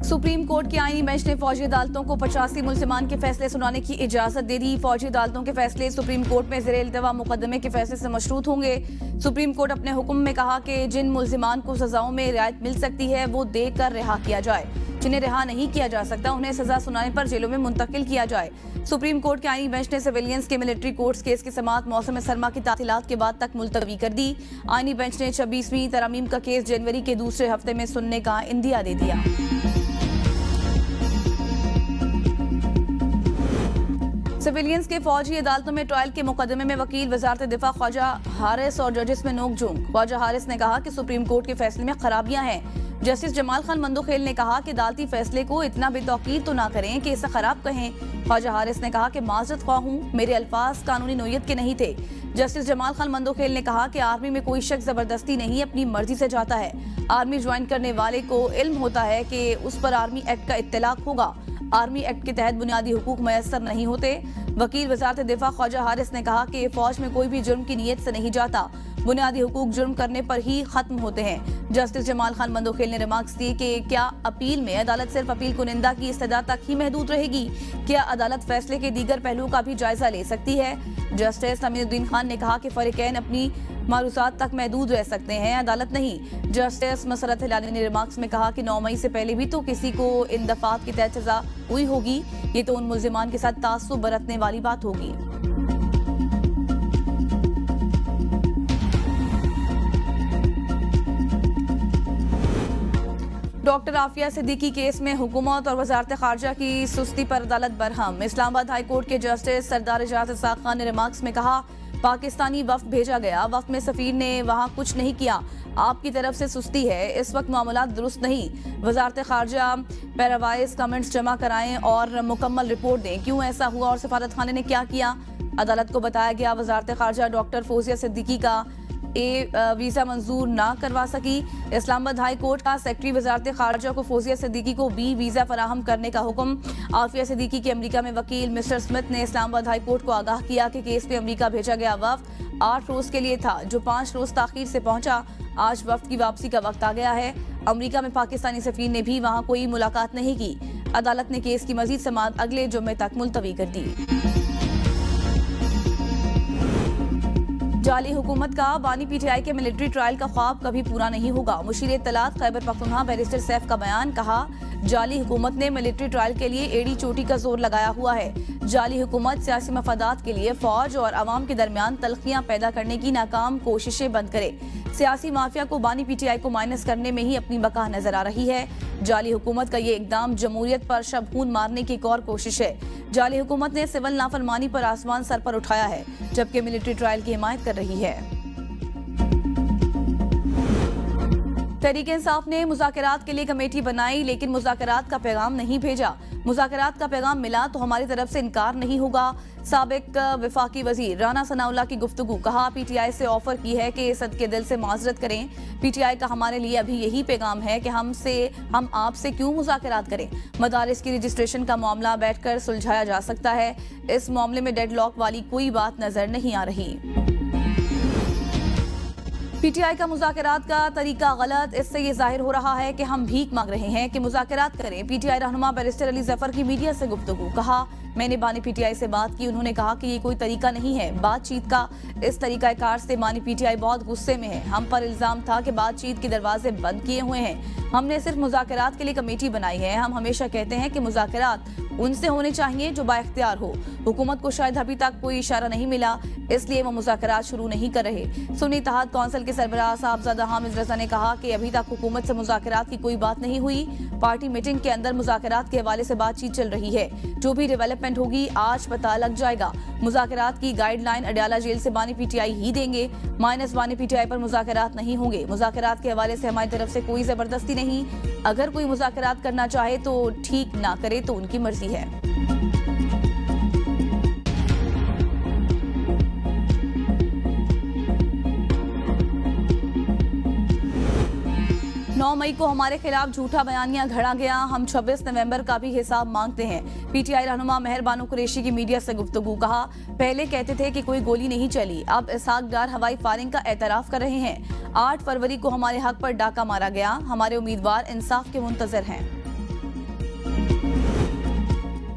Supreme court की आईनी bench ने फौजी अदालतों को 85 मुल्जिमान के फैसले सुनाने की इजाजत दे दी। फौजी अदालतों के फैसले सुप्रीम कोर्ट में ज़ेर इल्तवा मुकदमे के फैसले से मशरूत होंगे। सुप्रीम कोर्ट अपने हुक्म में कहा कि जिन मुल्जिमान को सजाओं में रियायत मिल सकती है वो देकर रिहा किया जाए, जिन्हें रिहा नहीं किया जा सकता उन्हें सजा सुनाने पर जेलों में मुंतकिल किया जाए। सुप्रीम कोर्ट के आईनी बेंच ने सिविलियंस के मिलिट्री कोर्ट्स केस की समाअत मौसम सरमा की तातीलात के बाद तक मुलतवी कर दी। आईनी बेंच ने 26वीं तरमीम का केस जनवरी के दूसरे हफ्ते में सुनने का इंदिया दे दिया। सिविलियंस के फौजी अदालतों में ट्रायल के मुकदमे में वकील वजारत दिफा ख्वाजा हारिस और जजेस में नोक-झोंक। ख्वाजा हारिस ने कहा कि सुप्रीम कोर्ट के फैसले में खराबियां हैं। जस्टिस जमाल खान मंदोखेल ने कहा कि अदालती फैसले को इतना बेतौकीर तो ना करें कि इसे खराब कहें। ख्वाजा हारिस ने कहा कि माजरत ख्वाह हूं, मेरे अल्फाज कानूनी नोयत के नहीं थे। जस्टिस जमाल खान मंदोखेल ने कहा कि आर्मी में कोई शख्स जबरदस्ती नहीं अपनी मर्जी से जाता है। आर्मी ज्वाइन करने वाले को इल्म होता है कि उस पर आर्मी एक्ट का इत्तलाक होगा। आर्मी एक्ट के तहत बुनियादी हुकूक मयसर नहीं होते। वकील वजारत दिफा ख्वाजा हारिस ने कहा कि फौज में कोई भी जुर्म की नीयत से नहीं जाता, बुनियादी हुकूक जुर्म करने पर ही खत्म होते हैं। जस्टिस जमाल खान मंदोखेल ने रिमार्क्स दिए कि क्या अपील में अदालत सिर्फ अपील कुनिंदा की इस्तदा तक ही महदूद रहेगी? क्या अदालत फैसले के दीगर पहलुओं का भी जायजा ले सकती है? जस्टिस अमीनुद्दीन खान ने कहा कि फरीकैन अपनी मालूमात तक महदूद रह सकते हैं, अदालत नहीं। जस्टिस मसरत हिलाली ने रिमार्क्स में कहा कि 9 मई से पहले भी तो किसी को इन दफात के तहत सजा हुई होगी, ये तो उन मुल्जिमान के साथ तासुब बरतने वाली बात होगी। डॉक्टर आफिया सिद्दीकी केस में हुकूमत और वजारत खारजा की सुस्ती पर अदालत बरहम। इस्लामाबाद हाई कोर्ट के जस्टिस सरदार इजाज़ इसाक खान ने रिमार्क्स में कहा, पाकिस्तानी वफ्द भेजा गया, वफ्द में सफीर ने वहाँ कुछ नहीं किया, आपकी तरफ से सुस्ती है, इस वक्त मामला दुरुस्त नहीं। वजारत खारजा पैरावाइज कमेंट्स जमा कराएं और मुकम्मल रिपोर्ट दें, क्यों ऐसा हुआ और सफारत खाने ने क्या किया। अदालत को बताया गया वजारत खारजा डॉक्टर फौजिया सिद्दीकी का वीजा मंजूर ना करवा सकी। इस्लामाबाद हाई कोर्ट का सेक्रेटरी वजारत खारजा को फौजिया सिद्दीकी को बी वीजा फराहम करने का हुक्म। आफिया सिद्दीकी के अमेरिका में वकील मिस्टर स्मिथ ने इस्लामाबाद हाई कोर्ट को आगाह किया कि केस में अमेरिका भेजा गया वफ्द 8 रोज के लिए था, जो 5 रोज ताखीर से पहुंचा। आज वफ्द की वापसी का वक्त आ गया है। अमेरिका में पाकिस्तानी सफीर ने भी वहां कोई मुलाकात नहीं की। अदालत ने केस की मजीद समाअत अगले जुम्मे तक मुलतवी कर दी। जाली हुकूमत का बानी पीटीआई के मिलिट्री ट्रायल का ख्वाब कभी पूरा नहीं होगा। मुशीर इत्तलात खैबर पख्तूनख्वा बैरिस्टर सैफ का बयान। कहा, जाली हुकूमत ने मिलिट्री ट्रायल के लिए एड़ी चोटी का जोर लगाया हुआ है। जाली हुकूमत सियासी मफादात के लिए फौज और अवाम के दरमियान तलखियां पैदा करने की नाकाम कोशिशें बंद करे। सियासी माफिया को बानी पीटीआई को माइनस करने में ही अपनी बका नजर आ रही है। जाली हुकूमत का ये इकदाम जमहूरियत पर शबहून मारने की एक और कोशिश है। जाली हुकूमत ने सिविल नाफरमानी पर आसमान सर पर उठाया है, जबकि मिलिट्री ट्रायल की हिमायत कर रही है। तहरीक इंसाफ ने मुज़ाकरात के लिए कमेटी बनाई, लेकिन मुज़ाकरात का पैगाम नहीं भेजा। मुज़ाकरात का पैगाम मिला तो हमारी तरफ से इनकार नहीं होगा। साबिक वफाकी वजीर राना सनाउल्लाह की गुफ्तगू। कहा, पीटीआई से ऑफर की है कि सदके दिल से माजरत करें। पीटीआई का हमारे लिए अभी यही पैगाम है कि हम आपसे क्यों मुज़ाकरात करें। मदारिस की रजिस्ट्रेशन का मामला बैठकर सुलझाया जा सकता है। इस मामले में डेडलॉक वाली कोई बात नजर नहीं आ रही। पीटीआई का मुज़ाकरात का तरीका गलत, इससे ये जाहिर हो रहा है कि हम भीख मांग रहे हैं कि मुज़ाकरात करें। पीटीआई रहनुमा बैरिस्टर अली जफर की मीडिया से गुफ्तगू। कहा, मैंने बानी पीटीआई से बात की, उन्होंने कहा कि ये कोई तरीका नहीं है बातचीत का। इस तरीकाकार से बानी पीटीआई बहुत गुस्से में है। हम पर इल्जाम था कि बातचीत के दरवाजे बंद किए हुए हैं। हमने सिर्फ मुज़ाकरात के लिए कमेटी बनाई है। हम हमेशा कहते हैं कि मुज़ाकरात उनसे होने चाहिए जो बाइख्तियार हो। हुकूमत को शायद अभी तक कोई इशारा नहीं मिला, इसलिए वो मुज़ाकरात शुरू नहीं कर रहे। सुन्नी इत्तेहाद कौंसिल के सरबराह साहबजादा हामिद रजा ने कहा कि अभी तक हुकूमत से मुज़ाकरात की कोई बात नहीं हुई। पार्टी मीटिंग के अंदर मुज़ाकरात के हवाले से बातचीत चल रही है। जो भी डेवलपमेंट होगी आज पता लग जाएगा। मुज़ाकरात की गाइडलाइन अडयाला जेल से बानी पीटीआई ही देंगे, माइनस बानी पीटीआई पर मुज़ाकरात नहीं होंगे। मुज़ाकरात के हवाले से हमारी तरफ से कोई जबरदस्ती नहीं। अगर कोई मुज़ाकरात करना चाहे तो ठीक, ना करे तो उनकी मर्जी है। 9 मई को हमारे खिलाफ झूठा बयानिया घड़ा गया। हम 26 नवंबर का भी हिसाब मांगते हैं। पीटीआई रहनुमा मेहर बानो कुरैशी की मीडिया से गुफ्तगू। कहा, पहले कहते थे कि कोई गोली नहीं चली, अब इसहाक डार हवाई फायरिंग का एतराफ कर रहे हैं। 8 फरवरी को हमारे हक पर डाका मारा गया। हमारे उम्मीदवार इंसाफ के मुंतजर हैं।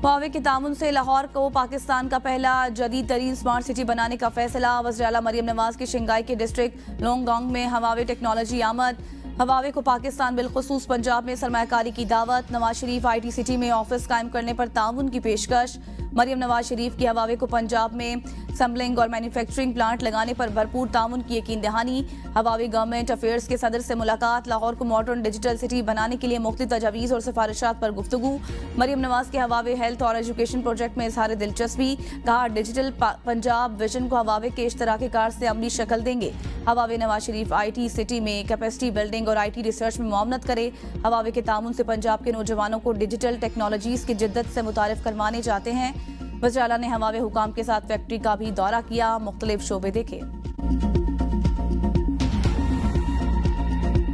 हुआवे के तामुन से लाहौर को पाकिस्तान का पहला जदीद तरीन स्मार्ट सिटी बनाने का फैसला। वज़ीर आला मरियम नवाज की शंघाई के डिस्ट्रिक्ट लोंगडोंग में हुआवे टेक्नोलॉजी आमद। हुआवे को पाकिस्तान बिलखुसूस पंजाब में सरमायाकारी की दावत। नवाज शरीफ IT सिटी में ऑफिस कायम करने पर ताउन की पेशकश। मरियम नवाज शरीफ की हुआवे को पंजाब में असम्बलिंग और मैन्युफैक्चरिंग प्लांट लगाने पर भरपूर ताउन की यकीन दहानी। हुआवे गवर्नमेंट अफेयर्स के सदर से मुलाकात। लाहौर को मॉडर्न डिजिटल सिटी बनाने के लिए मुख्तलिफ तजावीज़ और सिफारिशात पर गुफ्तगू। मरियम नवाज के हुआवे हेल्थ और एजुकेशन प्रोजेक्ट में इजहार दिलचस्पी। कहा डिजिटल पंजाब विजन को हुआवे के इश्तराकी कार से अमली शक्ल देंगे। Huawei Nawaz Sharif IT city में कैपेसिटी बिल्डिंग और IT रिसर्च में मुआवनत करे। हुआवे के तामुन से पंजाब के नौजवानों को डिजिटल टेक्नोलॉजीज की जिद्दत से मुतारिफ करवाने जाते हैं। वज़ीर आला ने हुआवे हुकाम के साथ फैक्ट्री का भी दौरा किया, मुख्तलिफ शोबे देखे।